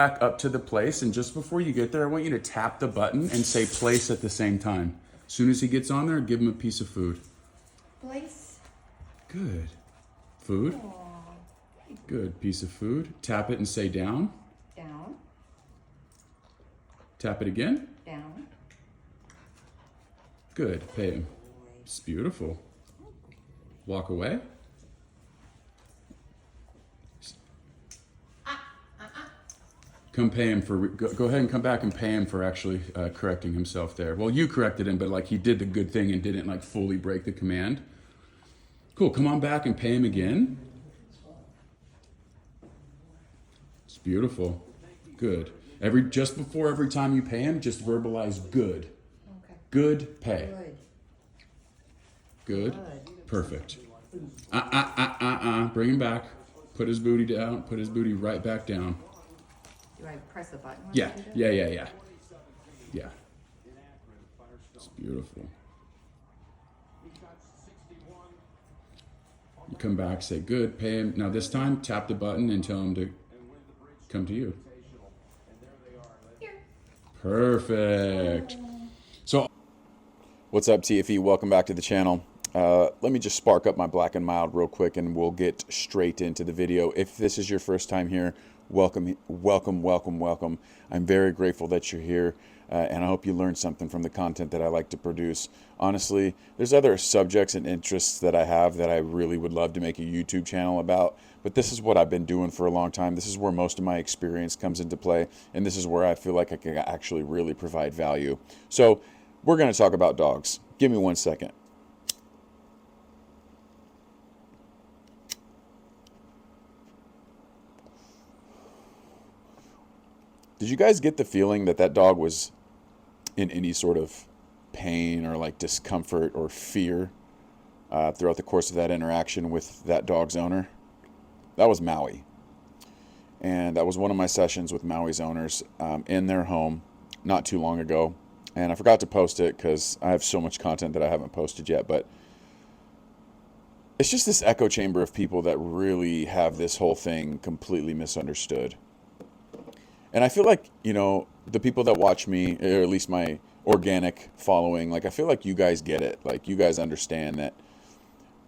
back up to the place, and just before you get there, I want you to tap the button and say place at the same time. As soon as he gets on there, give him a piece of food. Place. Good. Food. Aww. Good. Piece of food. Tap it and say down. Down. Tap it again. Down. Good. Pay him. It's beautiful. Walk away. Come pay him for, go ahead and come back and pay him for actually correcting himself there. Well, you corrected him, but like he did the good thing and didn't like fully break the command. Cool, come on back and pay him again. It's beautiful. Good. Just before every time you pay him, just verbalize good. Okay. Good pay. Good. Good. Perfect. Bring him back. Put his booty down. Put his booty right back down. Do I press a button? Yeah. Yeah. It's beautiful. You come back, say good, pay him. Now this time, tap the button and tell him to come to you. Here. Perfect. So, what's up, TFE? Welcome back to the channel. Let me just spark up my black and mild real quick and we'll get straight into the video. If this is your first time here, welcome. I'm very grateful that you're here, and I hope you learned something from the content that I like to produce. Honestly, there's other subjects and interests that I have that I really would love to make a YouTube channel about, but this is what I've been doing for a long time. This is where most of my experience comes into play, and this is where I feel like I can actually really provide value. So we're going to talk about dogs. Give me 1 second. Did you guys get the feeling that that dog was in any sort of pain or like discomfort or fear throughout the course of that interaction with that dog's owner? That was Maui. And that was one of my sessions with Maui's owners in their home not too long ago. And I forgot to post it because I have so much content that I haven't posted yet. But it's just this echo chamber of people that really have this whole thing completely misunderstood. And I feel like, you know, the people that watch me, or at least my organic following, like I feel like you guys get it. Like you guys understand that,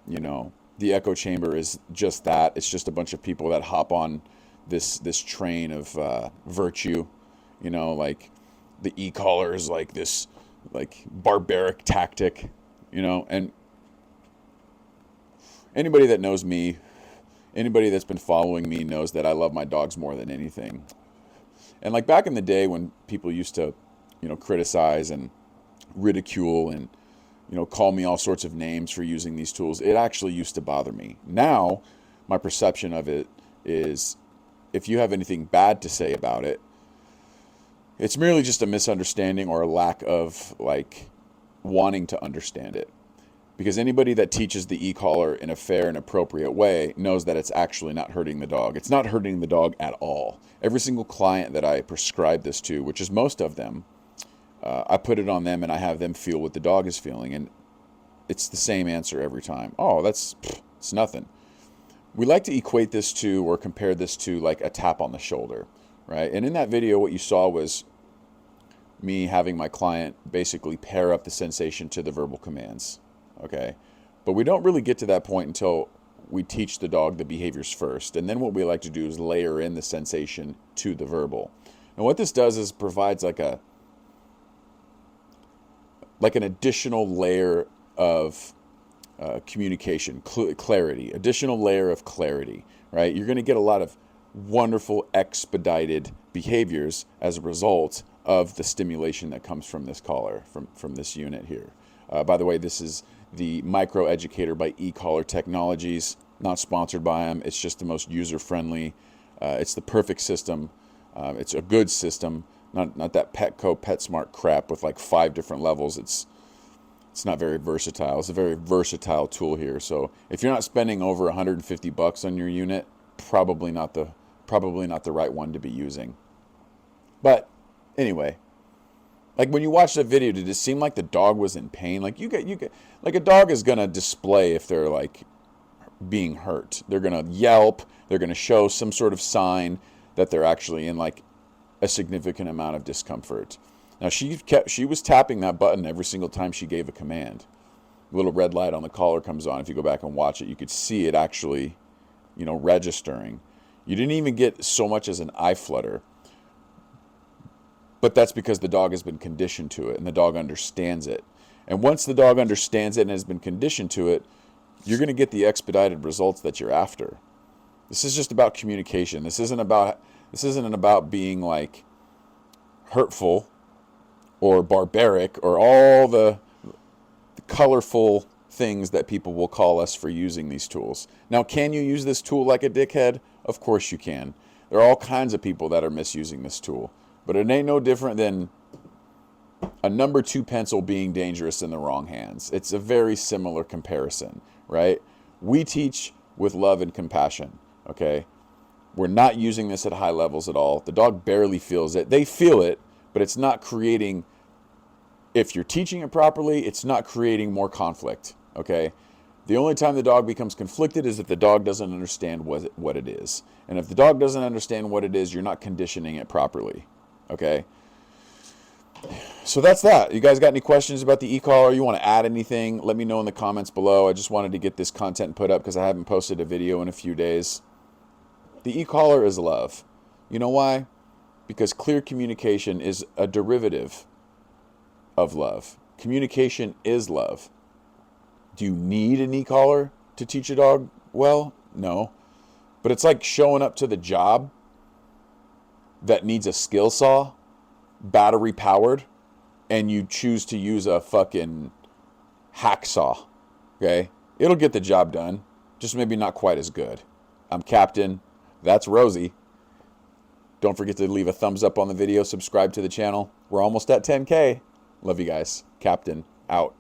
you know, the echo chamber is just that. It's just a bunch of people that hop on this train of virtue, you know, like the e-collar is like this like barbaric tactic, you know. And anybody that knows me, anybody that's been following me knows that I love my dogs more than anything. And like back in the day when people used to, you know, criticize and ridicule and, you know, call me all sorts of names for using these tools, it actually used to bother me. Now, my perception of it is if you have anything bad to say about it, it's merely just a misunderstanding or a lack of like wanting to understand it. Because anybody that teaches the e-collar in a fair and appropriate way knows that it's actually not hurting the dog. It's not hurting the dog at all. Every single client that I prescribe this to, which is most of them, I put it on them and I have them feel what the dog is feeling. And it's the same answer every time. Oh, it's nothing. We like to equate this to or compare this to like a tap on the shoulder, right? And in that video, what you saw was me having my client basically pair up the sensation to the verbal commands. Okay, but we don't really get to that point until we teach the dog the behaviors first. And then what we like to do is layer in the sensation to the verbal. And what this does is provides like an additional layer of communication, clarity, additional layer of clarity, right? You're going to get a lot of wonderful expedited behaviors as a result of the stimulation that comes from this collar, from this unit here. By the way, this is the Micro Educator by e-collar Technologies, not sponsored by them. It's just the most user-friendly. It's the perfect system. It's a good system, not that Petco PetSmart crap with like 5 different levels. It's not very versatile. It's a very versatile tool here. So if you're not spending over $150 on your unit, probably not the right one to be using. But anyway. Like when you watch the video, did it seem like the dog was in pain? Like you get like a dog is gonna display if they're like being hurt. They're gonna yelp. They're gonna show some sort of sign that they're actually in like a significant amount of discomfort. Now she was tapping that button every single time she gave a command. A little red light on the collar comes on. If you go back and watch it, you could see it actually, registering. You didn't even get so much as an eye flutter. But that's because the dog has been conditioned to it and the dog understands it. And once the dog understands it and has been conditioned to it, you're going to get the expedited results that you're after. This is just about communication. This isn't about being like hurtful or barbaric or all the colorful things that people will call us for using these tools. Now, can you use this tool like a dickhead? Of course you can. There are all kinds of people that are misusing this tool. But it ain't no different than a number 2 pencil being dangerous in the wrong hands. It's a very similar comparison, right? We teach with love and compassion, okay? We're not using this at high levels at all. The dog barely feels it. They feel it, but it's not creating, if you're teaching it properly, it's not creating more conflict, okay? The only time the dog becomes conflicted is if the dog doesn't understand what it is. And if the dog doesn't understand what it is, you're not conditioning it properly, okay? So that's that. You guys got any questions about the e-collar? You want to add anything? Let me know in the comments below. I just wanted to get this content put up because I haven't posted a video in a few days. The e-collar is love. You know why? Because clear communication is a derivative of love. Communication is love. Do you need an e-collar to teach a dog well? No. But it's like showing up to the job that needs a skill saw, battery powered, and you choose to use a fucking hacksaw. Okay? It'll get the job done, just maybe not quite as good. I'm Captain. That's Rosie. Don't forget to leave a thumbs up on the video, subscribe to the channel. We're almost at 10K. Love you guys. Captain, out.